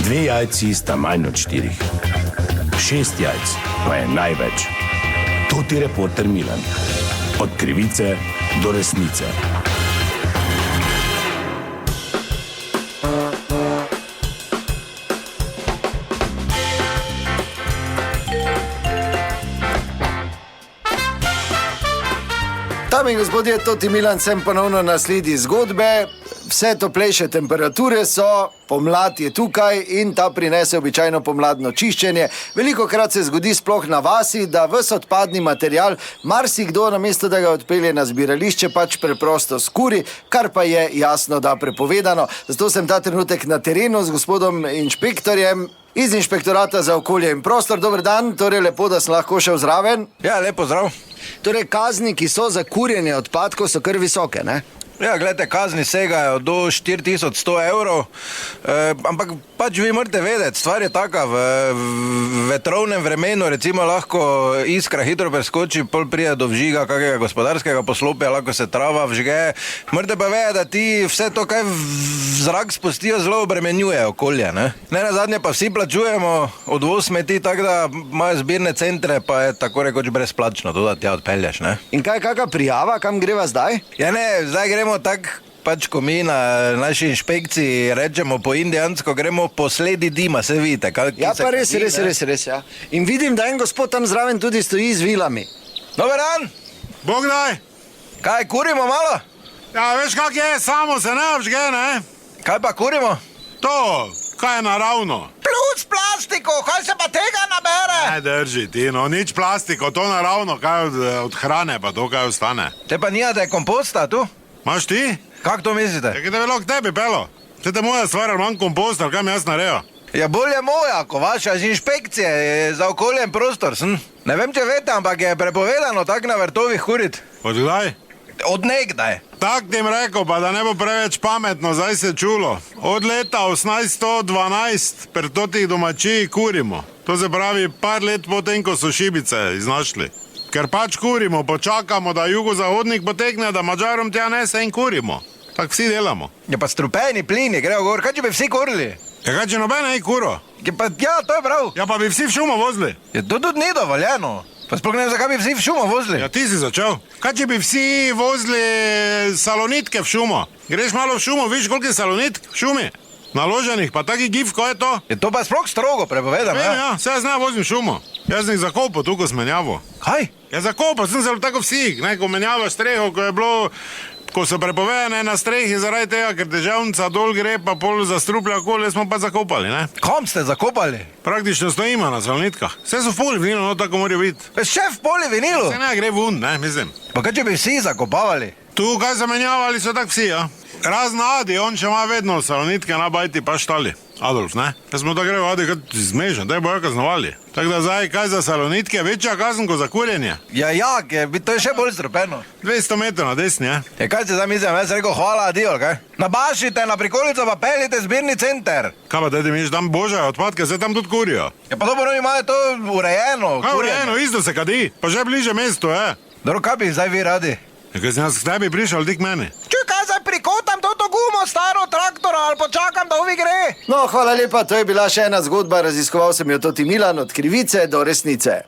2 jajci sta manj od 4. 6 jajc pa je največ. To ti reporter Milan. Od krivice do resnice. Dame in gospodje, Toti Milan sem ponovno na sledi zgodbe. Vse toplejše temperature so, pomlad je tukaj in ta prinese običajno pomladno čiščenje. Velikokrat se zgodi sploh na vasi, da ves odpadni material marsikdo namesto da ga odpelje na zbirališče pač preprosto skuri, kar pa je jasno da prepovedano. Zato sem ta trenutek na terenu z gospodom inšpektorjem iz Inšpektorata za okolje in prostor. Dober dan, torej lepo, da sem lahko šel zraven. Ja, lepo zdrav. Torej, kazni, ki so za kurjenje odpadkov, so kar visoke, ne? Ja, gledajte, kazni segajo do 4100 evrov, ampak pač vi morate vedeti, stvar je taka, v vetrovnem vremenu recimo lahko iskra hitro preskoči, pol pride do vžiga kakega gospodarskega poslopja, lahko se trava vžge. Morate pa vedeti, da ti vse to, kaj v zrak spustijo, zelo obremenjuje okolje, ne? Ne nazadnje pa vsi plačujemo odvoz smeti, tako da imajo zbirne centre, pa je tako rekoč brezplačno, to da tja odpelješ, ne? In kaj, kakšna prijava, kam greva zdaj? Ja ne, zdaj gremo tako, pač ko mi na naši inšpekciji rečemo po indijansko, gremo po sledi dima, se vidite. Ja, pa res, ja. In vidim, da en gospod tam zraven tudi stoji z vilami. Dober dan! Bog daj! Kaj, kurimo malo? Ja, veš kak je, samo se ne vžge, ne? Kaj pa kurimo? To, kaj je naravno. Plus plastiko, kaj se pa tega nabere? Ne drži ti, no, nič plastiko, to naravno, kaj od hrane pa to, kaj ostane. Te pa nijate komposta tu? Maš ti? Kak to mislite? Ja, kaj te velo k tebi pelo? Te moja stvar, ali manj kompost, ali kaj mi jaz narejo? Ja, bolje moja, ko vaša iz inšpekcije za okolje in prostor, sem. Ne vem, če veste, ampak je prepovedano tak na vrtovih kurit. Od kdaj? Od nekdaj. Tak ti jim rekel, pa da ne bo preveč pametno, zdaj se čulo. Od leta 1812 pri totih domačijih kurimo. To se pravi par let potem, ko so šibice iznašli. Ker pač kurimo, počakamo, da jugozahodnik potekne, da Mađarom tja nese in kurimo. Tak vsi delamo. Ja, pa strupeni plini grejo gor, kaj če bi vsi kurili? Ja, kaj če nobene je kuro? Ja, to je prav. Ja, pa bi vsi v šumo vozili. Ja, to tudi ni dovoljeno. Pa sploh ne vem, zakaj bi vsi v šumo vozili. Ja, ti si začel. Kaj če bi vsi vozili salonitke v šumo? Greš malo v šumo, vidiš, koliko je salonitk v šumi? Naloženih, pa taki gif, ko je to? Je to pa sploh strogo prepovedano, ja? Ja, se jaz ne vozim šumo. Jaz sem jih zakopal tu, ko smenjavo. Kaj? Ja, zakopal sem zelo tako vsih, ne, ko menjava streho, ko je bilo, ko so prepovedane na strehi zaradi tega, ker težavnica dol gre, pa pol zastruplja okolje, smo pa zakopali, ne? Kom ste zakopali? Praktično stojimo na salonitkah. Vse so v polivinilu, no, tako morajo biti. Še v polivinilu? Se ne, gre vun, ne, mislim. Pa kaj če bi vsi zakopavali? Tu, kaj zamenjavali, so tak vsi, ja. Razna Adi, on še ima vedno salonitke na bajti pa štali. Adolf, ne? Jaz smo tako grejo, Adi, kad zmešan, te bojo kaznovali. Tako da zdaj, kaj za salonitke, večja kazen ko za kurjenje. Ja, to je še bolj strupeno. 200 metrov na desni, ja. Ja, kaj ste zdaj mislim, jaz rekel, hvala, adio, kaj? Nabašite na prikolico, pa peljite zbirni center. Kaj pa, tedi miš, tam božajo odpadke, se tam tudi kurijo. Ja, pa dobro, imajo to urejeno. Kaj urejeno, isto se kadi, pa že bliže mestu, Dobro, kaj bi zdaj vi radi? Ja, kaj sem jaz k tebi prišel, ti k meni. Prikotam to gumo staro traktora ali počakam, da ovi gre. No, hvala lepa, to je bila še ena zgodba, raziskoval sem jo Toti Milan, od krivice do resnice.